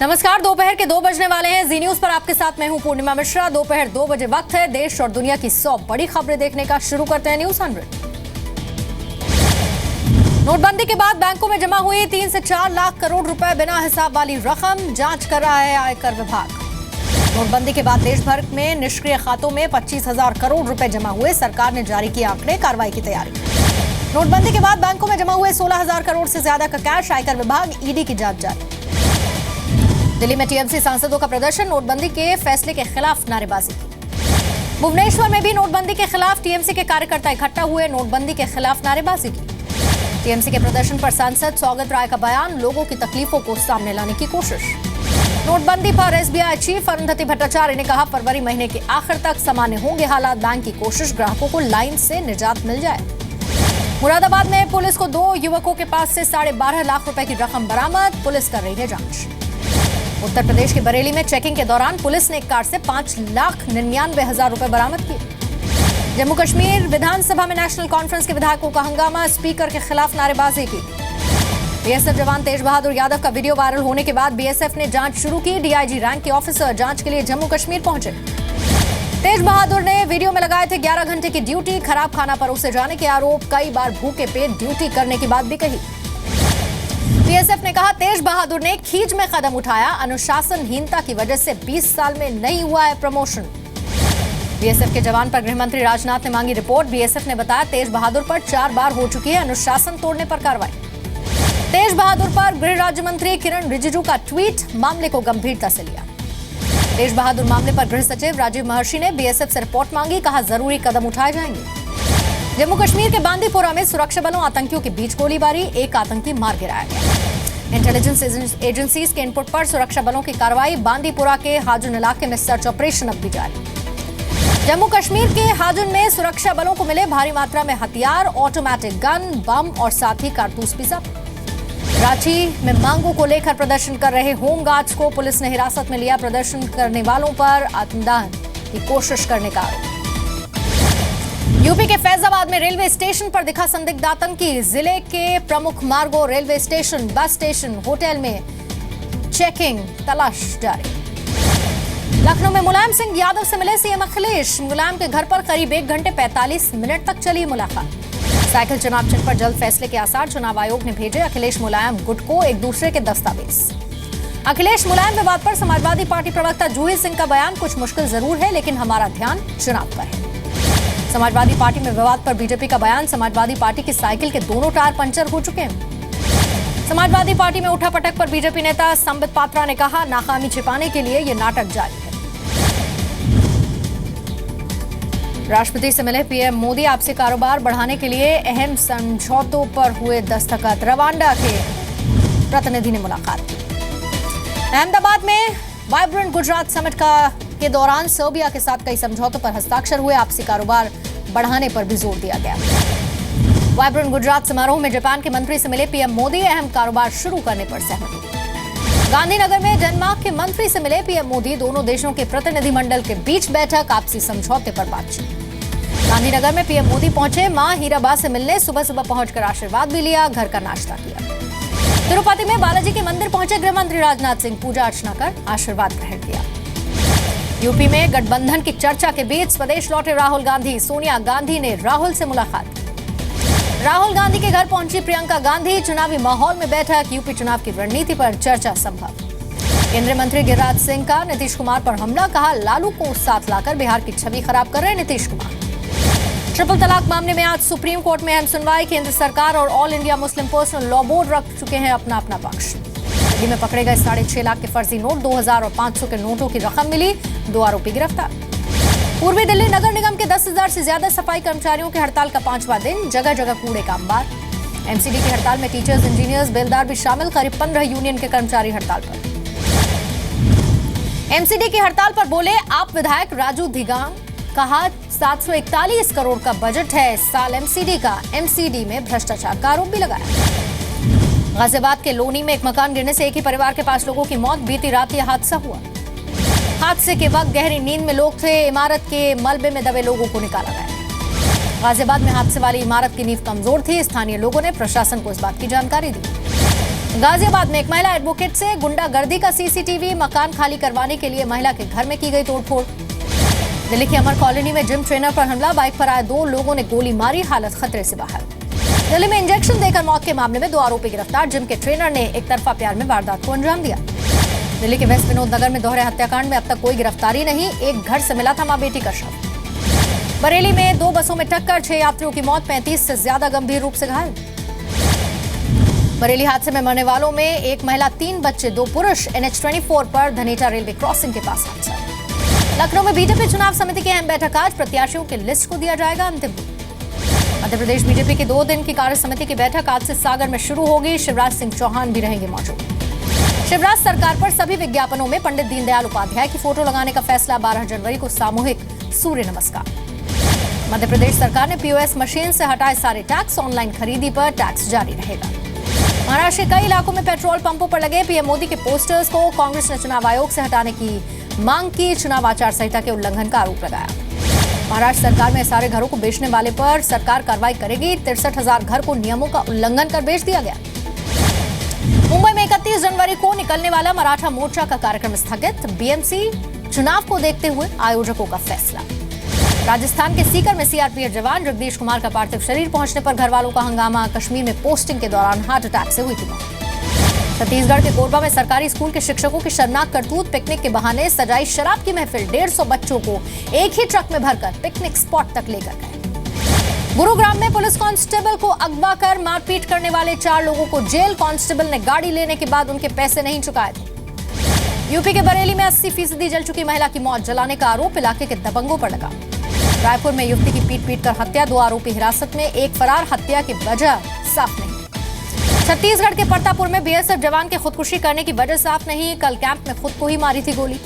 नमस्कार, दोपहर के 2 बजने वाले हैं। जी न्यूज पर आपके साथ मैं हूं पूर्णिमा मिश्रा। दोपहर 2 बजे वक्त है देश और दुनिया की 100 बड़ी खबरें देखने का। शुरू करते हैं न्यूज 100। नोटबंदी के बाद बैंकों में जमा हुई 3 से 4 लाख करोड़ रुपए बिना हिसाब वाली रकम जांच कर रहा है आयकर विभाग। नोटबंदी के बाद देश भर में निष्क्रिय खातों में 25,000 करोड़ रुपए जमा हुए। सरकार ने जारी किए आंकड़े, कार्रवाई की तैयारी। नोटबंदी के बाद बैंकों में जमा हुए 16,000 करोड़ से ज्यादा का कैश। आयकर विभाग ईडी की जांच जारी। दिल्ली में टीएमसी सांसदों का प्रदर्शन, नोटबंदी के फैसले के खिलाफ नारेबाजी की। भुवनेश्वर में भी नोटबंदी के खिलाफ टीएमसी के कार्यकर्ता इकट्ठा हुए, नोटबंदी के खिलाफ नारेबाजी की। टीएमसी के प्रदर्शन पर सांसद स्वागत राय का बयान, लोगों की तकलीफों को सामने लाने की कोशिश। नोटबंदी पर एसबीआई चीफ अरुंधति भट्टाचार्य ने कहा, फरवरी महीने के आखिर तक सामान्य होंगे हालात। बैंक की कोशिश, ग्राहकों को लाइन से निजात मिल जाए। मुरादाबाद में पुलिस को 2 युवकों के पास से 12.5 लाख रुपए की रकम बरामद, पुलिस कर रही है जांच। उत्तर प्रदेश के बरेली में चेकिंग के दौरान पुलिस ने एक कार से 5,99,000 रुपए बरामद किए। जम्मू कश्मीर विधानसभा में नेशनल कॉन्फ्रेंस के विधायकों का हंगामा, स्पीकर के खिलाफ नारेबाजी की। बीएसएफ जवान तेज बहादुर यादव का वीडियो वायरल होने के बाद बीएसएफ ने जांच शुरू की। डीआईजी रैंक के ऑफिसर जांच के लिए जम्मू कश्मीर पहुंचे। तेज बहादुर ने वीडियो में लगाए थे 11 घंटे की ड्यूटी। खराब खाना परोसे जाने के आरोप, कई बार भूखे पेट ड्यूटी करने की बात भी कही। बीएसएफ ने कहा, तेज बहादुर ने खींच में कदम उठाया, अनुशासनहीनता की वजह से 20 साल में नहीं हुआ है प्रमोशन। बीएसएफ के जवान पर गृहमंत्री राजनाथ ने मांगी रिपोर्ट। बीएसएफ ने बताया, तेज बहादुर पर 4 बार हो चुकी है अनुशासन तोड़ने पर कार्रवाई। तेज बहादुर पर गृह राज्य मंत्री किरण रिजिजू का ट्वीट, मामले को गंभीरता से लिया। तेज बहादुर मामले पर गृह सचिव राजीव महर्षि ने बीएसएफ से रिपोर्ट मांगी, कहा जरूरी कदम उठाए जाएंगे। जम्मू कश्मीर के बांदीपोरा में सुरक्षा बलों आतंकियों के बीच गोलीबारी, एक आतंकी मार गिराया गया। इंटेलिजेंस एजेंसीज के इनपुट पर सुरक्षा बलों की कार्रवाई, बांदीपोरा के हाजुन इलाके में सर्च ऑपरेशन अब भी जारी। जम्मू कश्मीर के हाजुन में सुरक्षा बलों को मिले भारी मात्रा में हथियार, ऑटोमेटिक गन, बम और साथ ही कारतूस भी जब्त। रांची में मांगों को लेकर प्रदर्शन कर रहे होमगार्ड्स को पुलिस ने हिरासत में लिया। प्रदर्शन करने वालों पर आत्मदाह की कोशिश करने का आरोप। यूपी के फैजाबाद में रेलवे स्टेशन पर दिखा संदिग्ध आतंकी। जिले के प्रमुख मार्गों, railway station, bus station, hotel में चेकिंग, तलाश जारी। लखनऊ में मुलायम सिंह यादव से मिले सीएम अखिलेश। मुलायम के घर पर करीब 1 घंटे 45 मिनट तक चली मुलाकात। साइकिल चुनाव चिन्ह पर जल्द फैसले के आसार, चुनाव आयोग ने भेजे अखिलेश मुलायम गुट को एक दूसरे के दस्तावेज। अखिलेश मुलायम विवाद पर समाजवादी पार्टी प्रवक्ता जूही सिंह का बयान, कुछ मुश्किल जरूर है लेकिन हमारा ध्यान चुनाव पर है। समाजवादी पार्टी में विवाद पर बीजेपी का बयान, समाजवादी पार्टी की साइकिल के दोनों टायर पंचर हो चुके हैं। समाजवादी पार्टी में उठापटक पर बीजेपी नेता संबित पात्रा ने कहा, नाकामी छिपाने के लिए ये नाटक जारी है। राष्ट्रपति से मिले पीएम मोदी, आपसी कारोबार बढ़ाने के लिए अहम समझौतों पर हुए दस्तखत। रवांडा के प्रतिनिधि ने मुलाकात की। अहमदाबाद में वाइब्रेंट गुजरात समिट के दौरान सर्बिया के साथ कई समझौतों पर हस्ताक्षर हुए। आपसी कारोबार बढ़ाने पर भी जोर दिया गया। वाइब्रेंट गुजरात समारोह में जापान के मंत्री से मिले पीएम मोदी, अहम कारोबार शुरू करने पर सहमति। गांधीनगर में डेनमार्क के मंत्री से मिले पीएम मोदी, दोनों देशों के प्रतिनिधिमंडल के बीच बैठक, आपसी समझौते पर बातचीत। गांधीनगर में पीएम मोदी पहुंचे मां हीराबा से मिलने, सुबह सुबह पहुंचकर आशीर्वाद भी लिया, घर का नाश्ता किया। तिरुपति में बालाजी के मंदिर पहुंचे गृहमंत्री राजनाथ सिंह, पूजा अर्चना कर आशीर्वाद ग्रहण किया। यूपी में गठबंधन की चर्चा के बीच स्वदेश लौटे राहुल गांधी। सोनिया गांधी ने राहुल से मुलाकात की। राहुल गांधी के घर पहुंची प्रियंका गांधी, चुनावी माहौल में बैठक, यूपी चुनाव की रणनीति पर चर्चा संभव। केंद्रीय मंत्री गिरिराज सिंह का नीतीश कुमार पर हमला, कहा लालू को साथ लाकर बिहार की छवि खराब कर रहे नीतीश कुमार। ट्रिपल तलाक मामले में आज सुप्रीम कोर्ट में अहम सुनवाई। केंद्र सरकार और all India Muslim personal law board रख चुके हैं अपना अपना पक्ष। दिल्ली में पकड़े गए 6.5 लाख के फर्जी नोट, 2,000 और 500 के नोटों की रकम मिली, 2 आरोपी गिरफ्तार। पूर्वी दिल्ली नगर निगम के 10,000 से ज्यादा सफाई कर्मचारियों के हड़ताल का 5वां दिन, जगह जगह कूड़े का अंबार। एमसीडी की हड़ताल में टीचर्स, इंजीनियर्स, बेलदार भी शामिल, करीब 15 यूनियन के कर्मचारी हड़ताल पर। एमसीडी की हड़ताल पर बोले आप विधायक राजू धिगांग, कहा 741 करोड़ का बजट है इस साल एमसीडी का, एमसीडी में भ्रष्टाचार का आरोप भी लगाया। गाजियाबाद के लोनी में एक मकान गिरने से एक ही परिवार के 5 लोगों की मौत, बीती रात यह हादसा हुआ। हादसे के वक्त गहरी नींद में लोग थे, इमारत के मलबे में दबे लोगों को निकाला गया। गाजियाबाद में हादसे वाली इमारत की नींव कमजोर थी। स्थानीय लोगों ने प्रशासन को इस बात की जानकारी दी। गाजियाबाद में एक महिला एडवोकेट से गुंडागर्दी का सीसीटीवी, मकान खाली करवाने के लिए महिला के घर में की गई तोड़फोड़। दिल्ली की अमर कॉलोनी में जिम ट्रेनर पर हमला, बाइक पर आए 2 लोगों ने गोली मारी, हालत खतरे से बाहर। दिल्ली में इंजेक्शन देकर मौत के मामले में 2 आरोपी गिरफ्तार, जिम के ट्रेनर ने एक तरफा प्यार में वारदात को अंजाम दिया। दिल्ली के वेस्ट विनोद नगर में दोहरे हत्याकांड में अब तक कोई गिरफ्तारी नहीं, एक घर से मिला था मां बेटी का शव। बरेली में 2 बसों में टक्कर, 6 यात्रियों की मौत, 35 से ज्यादा गंभीर रूप से घायल। बरेली हादसे में मरने वालों में एक महिला, 3 बच्चे, 2 पुरुष। NH24 पर धनेटा रेलवे क्रॉसिंग के पास हादसा। लखनऊ में बीजेपी चुनाव समिति की अहम बैठक आज, प्रत्याशियों की लिस्ट को दिया जाएगा अंतिम रूप। मध्य प्रदेश बीजेपी की 2 दिन की कार्य समिति की बैठक आज से सागर में शुरू होगी, शिवराज सिंह चौहान भी रहेंगे मौजूद। शिवराज सरकार पर सभी विज्ञापनों में पंडित दीनदयाल उपाध्याय की फोटो लगाने का फैसला, 12 जनवरी को सामूहिक सूर्य नमस्कार। मध्य प्रदेश सरकार ने POS मशीन से हटाए सारे टैक्स, ऑनलाइन खरीदी पर टैक्स जारी रहेगा। महाराष्ट्र के कई इलाकों में पेट्रोल पंपों पर लगे पीएम मोदी के पोस्टर्स को कांग्रेस ने चुनाव आयोग से हटाने की मांग की, चुनाव आचार संहिता के उल्लंघन का आरोप लगाया। महाराष्ट्र सरकार में सारे घरों को बेचने वाले पर सरकार कार्रवाई करेगी, 63,000 घर को नियमों का उल्लंघन कर बेच दिया गया। मुंबई में 31 जनवरी को निकलने वाला मराठा मोर्चा का कार्यक्रम स्थगित, BMC चुनाव को देखते हुए आयोजकों का फैसला। राजस्थान के सीकर में CRPF जवान जगदीश कुमार का पार्थिव शरीर पहुंचने पर घर वालों का हंगामा, कश्मीर में पोस्टिंग के दौरान हार्ट अटैक से हुई थी मौत। छत्तीसगढ़ के कोरबा में सरकारी स्कूल के शिक्षकों की शर्मनाक करतूत, पिकनिक के बहाने सजाई शराब की महफिल, 150 बच्चों को एक ही ट्रक में भरकर पिकनिक स्पॉट तक लेकर गए। गुरुग्राम में पुलिस कांस्टेबल को अगवा कर मारपीट करने वाले 4 लोगों को जेल, कांस्टेबल ने गाड़ी लेने के बाद उनके पैसे नहीं चुकाए थे। यूपी के बरेली में 80% जल चुकी महिला की मौत, जलाने का आरोप इलाके के दबंगों पर लगा। रायपुर में युवती की पीट कर हत्या, 2 आरोपी हिरासत में, एक फरार, हत्या की वजह साफ नहीं। छत्तीसगढ़ के परतापुर में BSF जवान के खुदकुशी करने की वजह साफ नहीं, कल कैंप में खुद को ही मारी थी गोली।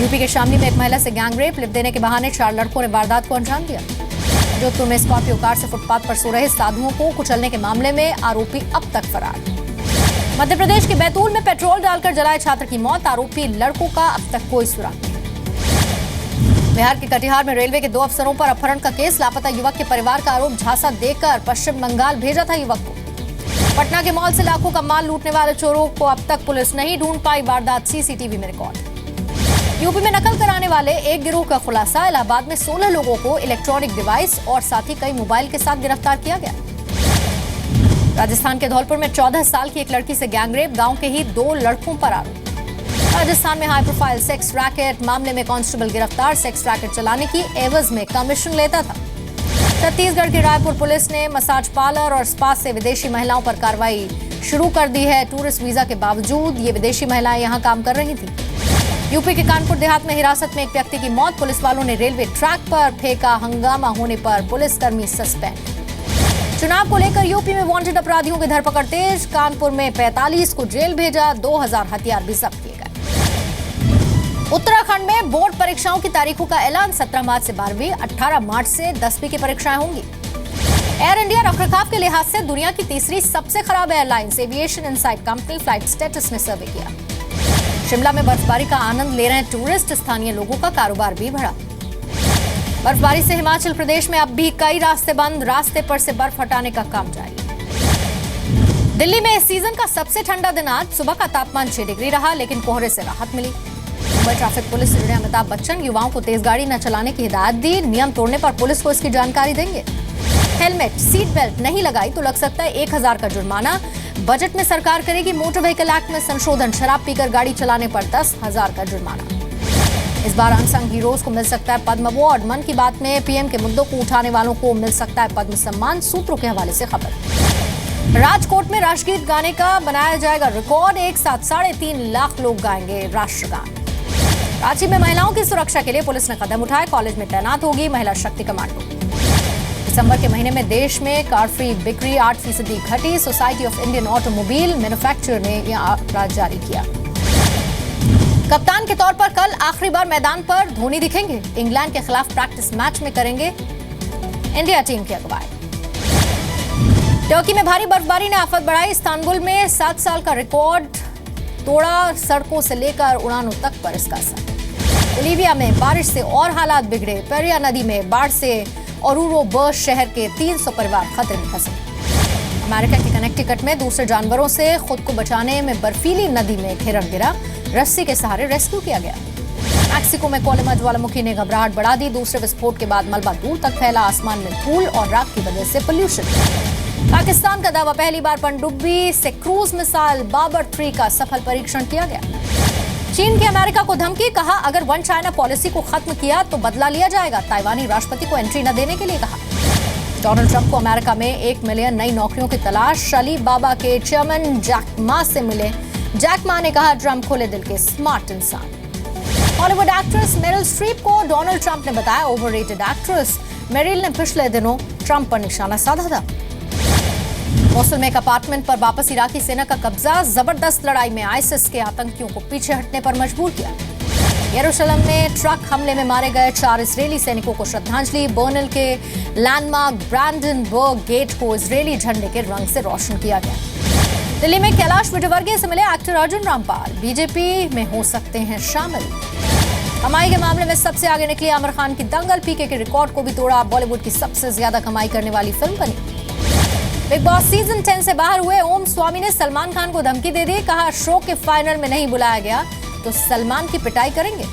यूपी के शामली में एक महिला से गैंग रेप, लिप देने के बहाने 4 लड़कों ने वारदात को अंजाम दिया। जोधपुर में स्कॉर्पियो कार से फुटपाथ पर सो रहे साधुओं को कुचलने के मामले में आरोपी अब तक फरार। मध्य प्रदेश के बैतूल में पेट्रोल डालकर जलाए छात्र की मौत, आरोपी लड़कों का अब तक कोई सुराग नहीं। बिहार के कटिहार में रेलवे के 2 अफसरों पर अपहरण का केस, लापता युवक के परिवार का आरोप, झांसा देकर पश्चिम बंगाल भेजा था युवक को। पटना के मॉल से लाखों का माल लूटने वाले चोरों को अब तक पुलिस नहीं ढूंढ पाई, वारदात CCTV में रिकॉर्ड। यूपी में नकल कराने वाले एक गिरोह का खुलासा, इलाहाबाद में 16 लोगों को इलेक्ट्रॉनिक डिवाइस और साथ ही कई मोबाइल के साथ गिरफ्तार किया गया। राजस्थान के धौलपुर में 14 साल की एक लड़की से गैंग रेप, गांव के ही 2 लड़कों पर आरोप। राजस्थान में हाई प्रोफाइल सेक्स रैकेट मामले में कांस्टेबल गिरफ्तार, सेक्स रैकेट चलाने की एवज में कमीशन लेता था। छत्तीसगढ़ की रायपुर पुलिस ने मसाज पार्लर और स्पा से विदेशी महिलाओं पर कार्रवाई शुरू कर दी है, टूरिस्ट वीजा के बावजूद ये विदेशी महिलाएं यहां काम कर रही थी। यूपी के कानपुर देहात में हिरासत में एक व्यक्ति की मौत, पुलिस वालों ने रेलवे ट्रैक पर फेंका, हंगामा होने पर पुलिसकर्मी सस्पेंड। चुनाव को लेकर यूपी में वांटेड अपराधियों की धरपकड़ तेज, कानपुर में 45 को जेल भेजा, 2000 हथियार भी जब्त किए गए। उत्तराखंड में बोर्ड परीक्षाओं की तारीखों का ऐलान, 17 मार्च से 12वीं, 18 मार्च से 10वीं की परीक्षाएं होंगी। एयर इंडिया रखरखाव के लिहाज से दुनिया की 3री सबसे खराब airlines, aviation insight company flight status ने सर्वे किया। शिमला में बर्फबारी का आनंद ले रहे हैं टूरिस्ट, स्थानीय लोगों का कारोबार भी बढ़ा। बर्फबारी से हिमाचल प्रदेश में अब भी कई रास्ते बंद, रास्ते पर से बर्फ हटाने का काम जारी। दिल्ली में इस सीजन का सबसे ठंडा दिन आज, सुबह का तापमान 6 डिग्री रहा, लेकिन कोहरे से राहत मिली। मुंबई ट्रैफिक पुलिस से जुड़े अमिताभ बच्चन युवाओं को तेज गाड़ी न चलाने की हिदायत दी, नियम तोड़ने पर पुलिस को इसकी जानकारी देंगे। हेलमेट, सीट बेल्ट नहीं लगाई तो लग सकता है 1000 का जुर्माना। बजट में सरकार करेगी मोटर व्हीकल एक्ट में संशोधन, शराब पीकर गाड़ी चलाने पर 10,000 का जुर्माना। इस बार अनसंग हीरोज को मिल सकता है पद्म अवार्ड, मन की बात में पीएम के मुद्दों को उठाने वालों को मिल सकता है पद्म सम्मान, सूत्रों के हवाले से खबर। राजकोट में राष्ट्रगीत गाने का बनाया जाएगा रिकॉर्ड, एक साथ 3.5 लाख लोग गाएंगे राष्ट्रगान। रांची में महिलाओं की सुरक्षा के लिए पुलिस ने कदम उठाए, कॉलेज में तैनात होगी महिला शक्ति कमांडो। दिसंबर के महीने में देश में कार फ्री बिक्री 8% घटी, society of Indian automobile manufacturer ने यह आंकड़ा जारी किया। कप्तान के तौर पर कल आखिरी बार मैदान पर धोनी दिखेंगे, इंग्लैंड के खिलाफ प्रैक्टिस मैच में करेंगे इंडिया टीम की अगुवाई। टर्की में भारी बर्फबारी ने आफत बढ़ाई, इस्तांबुल में 7 साल का रिकॉर्ड तोड़ा, सड़कों से लेकर उड़ानों तक पर इसका असर। बोलीविया में बारिश से और हालात बिगड़े, पेरिया नदी में बाढ़ से ओरूरो बर्स शहर के 300 परिवार खतरे में फंसे। अमेरिका के कनेक्टिकट में दूसरे जानवरों से खुद को बचाने में बर्फीली नदी में एक हिरण गिरा, रस्सी के सहारे रेस्क्यू किया गया। मैक्सिको में कोलेमा ज्वालामुखी ने घबराहट बढ़ा दी, दूसरे विस्फोट के बाद मलबा दूर तक फैला, आसमान में धूल और राख की वजह से पोल्यूशन। पाकिस्तान का दावा, पहली बार पनडुब्बी से क्रूज मिसाइल बाबर 3 का सफल परीक्षण किया गया। चीन की अमेरिका को धमकी, कहा अगर वन चाइना पॉलिसी को खत्म किया तो बदला लिया जाएगा, ताइवानी राष्ट्रपति को एंट्री न देने के लिए कहा। डोनाल्ड ट्रंप को अमेरिका में 1 मिलियन नई नौकरियों की तलाश, अली बाबा के चेयरमैन जैक मा से मिले। जैक मा ने कहा ट्रंप खुले दिल के स्मार्ट इंसान। हॉलीवुड एक्ट्रेस मेरिल स्ट्रीप को डोनाल्ड ट्रंप ने बताया ओवररेटेड एक्ट्रेस। मेरिल ने पिछले दिनों ट्रंप पर निशाना साधा था। मोसुल में एक अपार्टमेंट पर वापस इराकी सेना का कब्जा, जबरदस्त लड़ाई में आईएसआईएस के आतंकियों को पीछे हटने पर मजबूर किया। यरूशलेम में ट्रक हमले में मारे गए 4 इजरायली सैनिकों को श्रद्धांजलि, बर्निल के लैंडमार्क ब्रांडनबर्ग गेट को इजरायली झंडे के रंग से रोशन किया गया। दिल्ली में कैलाश विजयवर्गीय से मिले एक्टर अर्जुन रामपाल, बीजेपी में हो सकते हैं शामिल। कमाई के मामले में सबसे आगे निकली आमिर खान की दंगल, पीके के रिकॉर्ड को भी तोड़ा, बॉलीवुड की सबसे ज्यादा कमाई करने वाली फिल्म बनी। बिग बॉस सीजन 10 से बाहर हुए ओम स्वामी ने सलमान खान को धमकी दे दी, कहा शो के फाइनल में नहीं बुलाया गया तो सलमान की पिटाई करेंगे।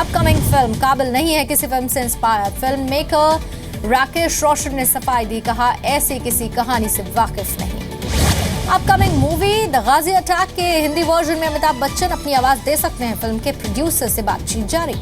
अपकमिंग फिल्म काबिल नहीं है किसी फिल्म से inspire, film maker Rakesh Roshan ने सफाई दी, कहा ऐसी किसी कहानी से वाकिफ नहीं। Upcoming movie the Ghazi attack के हिंदी वर्जन में अमिताभ बच्चन अपनी आवाज दे सकते हैं, फिल्म के प्रोड्यूसर से बातचीत जारी।